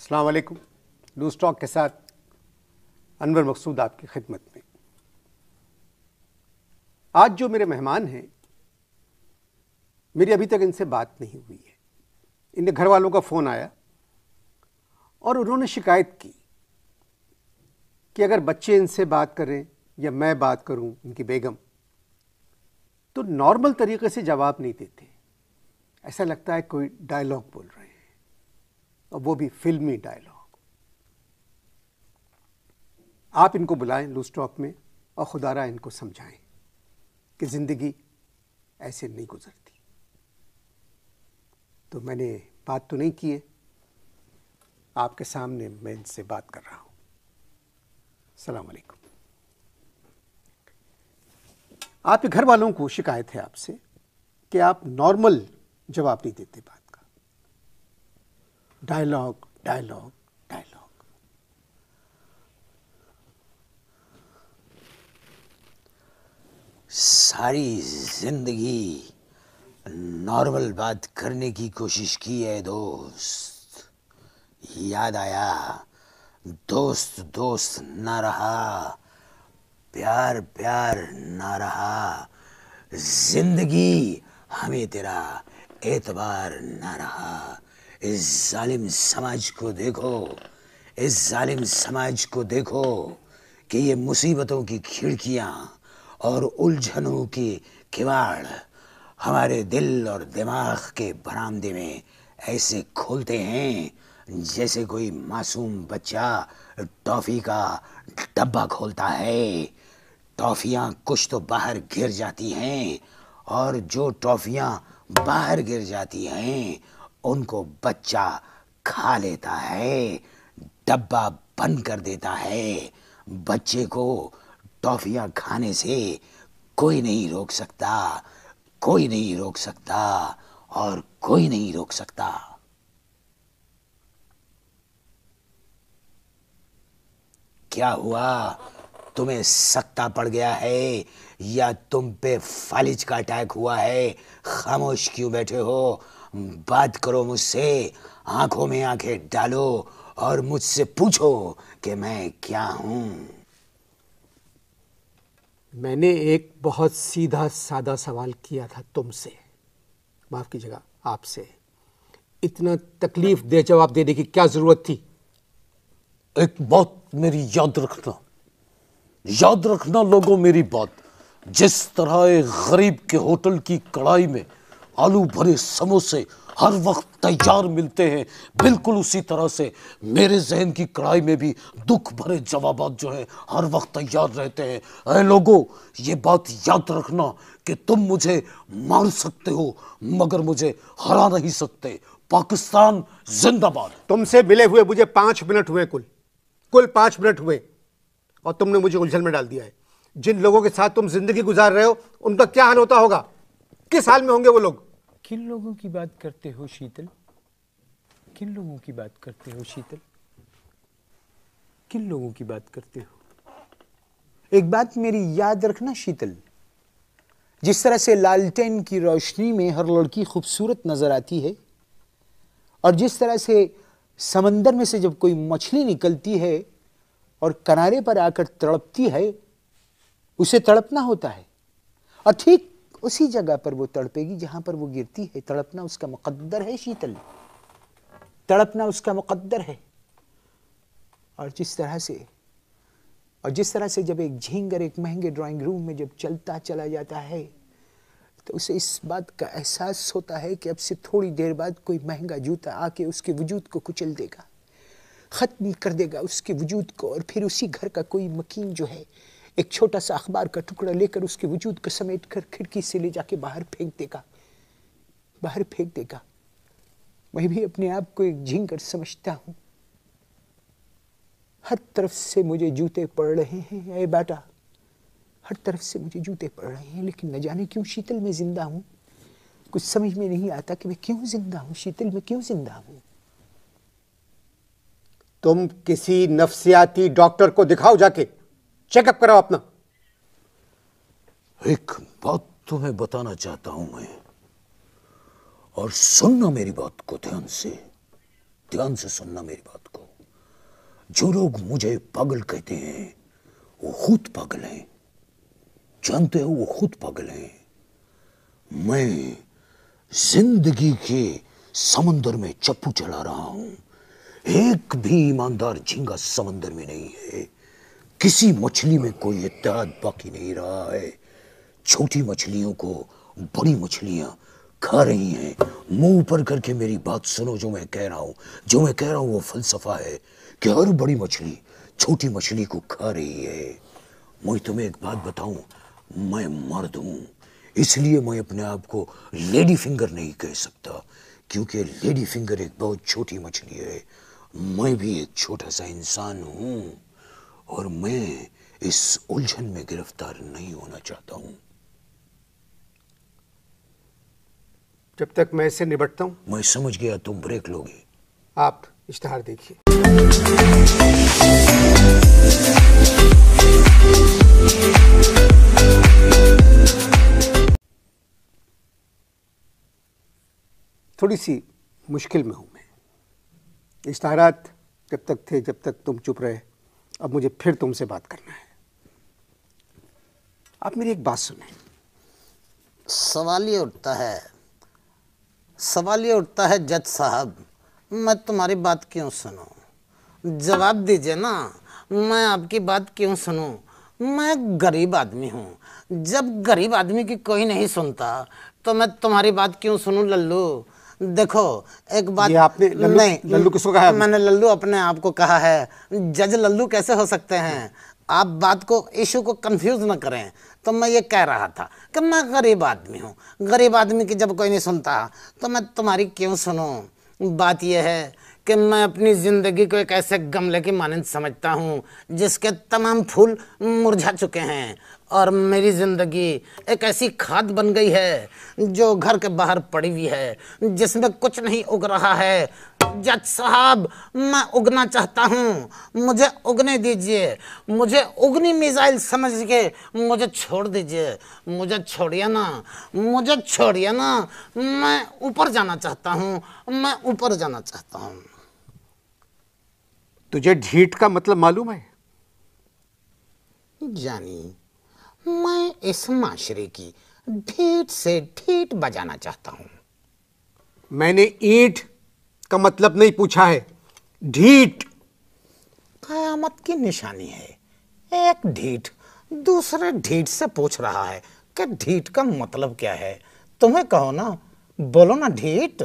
अस्सलाम वालेकुम। Loose talk के साथ अनवर मकसूद आपकी खिदमत में। आज जो मेरे मेहमान हैं, मेरी अभी तक इनसे बात नहीं हुई है। इनके घर वालों का फ़ोन आया और उन्होंने शिकायत की कि अगर बच्चे इनसे बात करें या मैं बात करूं, इनकी बेगम, तो नॉर्मल तरीके से जवाब नहीं देते। ऐसा लगता है कोई डायलॉग बोल रहे हैं, और वो भी फिल्मी डायलॉग। आप इनको बुलाएं लूज टॉक में और खुदारा इनको समझाएं कि ज़िंदगी ऐसे नहीं गुजरती। तो मैंने बात तो नहीं की है, आपके सामने मैं इनसे बात कर रहा हूं। अस्सलाम वालेकुम। आपके घर वालों को शिकायत है आपसे कि आप नॉर्मल जवाब नहीं देते बात का। Dialogue dialogue dialogue. सारी जिंदगी नॉर्मल बात करने की कोशिश की है दोस्त। याद आया, दोस्त दोस्त ना रहा, प्यार प्यार ना रहा, जिंदगी हमें तेरा एतबार ना रहा। इस जालिम समाज को देखो, इस जालिम समाज को देखो कि ये मुसीबतों की खिड़कियां और उलझनों के किवाड़ हमारे दिल और दिमाग के बरामदे में ऐसे खोलते हैं जैसे कोई मासूम बच्चा टॉफ़ी का डब्बा खोलता है। टॉफ़ियाँ कुछ तो बाहर गिर जाती हैं, और जो टॉफ़ियाँ बाहर गिर जाती हैं उनको बच्चा खा लेता है, डब्बा बंद कर देता है। बच्चे को टॉफ़ियाँ खाने से कोई नहीं रोक सकता, कोई नहीं रोक सकता, और कोई नहीं रोक सकता। क्या हुआ, तुम्हें सत्ता पड़ गया है या तुम पे फालिज का अटैक हुआ है? खामोश क्यों बैठे हो? बात करो मुझसे, आंखों में आंखें डालो और मुझसे पूछो कि मैं क्या हूं। मैंने एक बहुत सीधा सादा सवाल किया था तुमसे, माफ कीजिएगा आपसे। इतना तकलीफ दे जवाब देने की क्या जरूरत थी? एक बात मेरी याद रखना लोगों, मेरी बात। जिस तरह एक गरीब के होटल की कढ़ाई में आलू भरे समोसे हर वक्त तैयार मिलते हैं, बिल्कुल उसी तरह से मेरे जहन की कढ़ाई में भी दुख भरे जवाबात जो हैं हर वक्त तैयार रहते हैं। ऐ लोगों, ये बात याद रखना कि तुम मुझे मार सकते हो मगर मुझे हरा नहीं सकते। पाकिस्तान जिंदाबाद। तुमसे मिले हुए मुझे 5 मिनट हुए, कुल 5 मिनट हुए, और तुमने मुझे उलझन में डाल दिया है। जिन लोगों के साथ तुम जिंदगी गुजार रहे हो उनका क्या हाल होता होगा? किस हाल में होंगे वो लोग? किन लोगों की बात करते हो शीतल? किन लोगों की बात करते हो शीतल? किन लोगों की बात करते हो? एक बात मेरी याद रखना शीतल, जिस तरह से लालटेन की रोशनी में हर लड़की खूबसूरत नजर आती है, और जिस तरह से समंदर में से जब कोई मछली निकलती है और किनारे पर आकर तड़पती है, उसे तड़पना होता है, और ठीक उसी जगह पर वो तड़पेगी जहां पर वो गिरती है। तड़पना उसका मुकद्दर है शीतल, तड़पना उसका मुकद्दर है। और जिस तरह से जब एक झींगर एक महंगे ड्राइंग रूम में जब चलता चला जाता है, तो उसे इस बात का एहसास होता है कि अब से थोड़ी देर बाद कोई महंगा जूता आके उसके वजूद को कुचल देगा, ख़त्म कर देगा उसके वजूद को, और फिर उसी घर का कोई मकीन जो है एक छोटा सा अखबार का टुकड़ा लेकर उसके वजूद को समेट कर खिड़की से ले जाके बाहर फेंक देगा। मैं भी अपने आप को एक झींगर समझता हूँ। हर तरफ से मुझे जूते पड़ रहे हैं, ऐ बेटा, हर तरफ से मुझे जूते पड़ रहे हैं, लेकिन न जाने क्यों शीतल मैं जिंदा हूँ। कुछ समझ में नहीं आता कि मैं क्यों जिंदा हूँ शीतल, मैं क्यों जिंदा हूँ। तुम किसी नफ्सियाती डॉक्टर को दिखाओ, जाके चेकअप कराओ अपना। एक बात तुम्हें बताना चाहता हूं मैं, और सुनना मेरी बात को ध्यान से सुनना मेरी बात को। जो लोग मुझे पागल कहते हैं वो खुद पागल हैं, जानते हो, वो खुद पागल हैं। मैं जिंदगी के समंदर में चप्पू चला रहा हूं, एक भी ईमानदार झींगा समंदर में नहीं है, किसी मछली में कोई इत्तेहाद बाकी नहीं रहा है। छोटी मछलियों को बड़ी मछलियां खा रही हैं। मुंह ऊपर करके मेरी बात सुनो, जो मैं कह रहा हूं वो फलसफा है कि हर बड़ी मछली छोटी मछली को खा रही है। मैं तुम्हें एक बात बताऊं, मैं मर्द हूं, इसलिए मैं अपने आप को लेडी फिंगर नहीं कह सकता, क्योंकि लेडी फिंगर एक बहुत छोटी मछली है। मैं भी एक छोटा सा इंसान हूं और मैं इस उलझन में गिरफ्तार नहीं होना चाहता हूं। जब तक मैं इससे निपटता हूं। मैं समझ गया तुम ब्रेक लोगे। आप इश्तिहार देखिए। थोड़ी सी मुश्किल में हूं मैं। इश्तिहारात जब तक थे, जब तक तुम चुप रहे, अब मुझे फिर तुमसे बात करना है। आप मेरी एक बात सुने। सवाल ये उठता है जज साहब, मैं तुम्हारी बात क्यों सुनूं? जवाब दीजिए ना, मैं आपकी बात क्यों सुनूं? मैं गरीब आदमी हूँ, जब गरीब आदमी की कोई नहीं सुनता तो मैं तुम्हारी बात क्यों सुनूं लल्लू? देखो एक बात, ये आपने लल्लू किसको कहा? मैंने लल्लू अपने आप को कहा है। जज लल्लू कैसे हो सकते हैं? आप बात को, इशू को कंफ्यूज न करें। तो मैं ये कह रहा था कि मैं गरीब आदमी हूँ, गरीब आदमी की जब कोई नहीं सुनता तो मैं तुम्हारी क्यों सुनूं? बात यह है कि मैं अपनी ज़िंदगी को एक ऐसे गमले की मानंद समझता हूँ जिसके तमाम फूल मुरझा चुके हैं, और मेरी ज़िंदगी एक ऐसी खाद बन गई है जो घर के बाहर पड़ी हुई है, जिसमें कुछ नहीं उग रहा है। जज साहब, मैं उगना चाहता हूँ, मुझे उगने दीजिए, मुझे उगनी मिसाइल समझ के मुझे छोड़ दीजिए, मुझे छोड़िए ना, मैं ऊपर जाना चाहता हूँ, मैं ऊपर जाना चाहता हूँ। तुझे ढीठ का मतलब मालूम है? जानी, मैं इस माशरे की ढीठ से ढीठ बजाना चाहता हूँ। मैंने ईंट का मतलब नहीं पूछा है, ढीठ। कयामत की निशानी है, एक ढीठ दूसरे ढीठ से पूछ रहा है कि ढीठ का मतलब क्या है। तुम्हें कहो ना, बोलो ना ढीठ।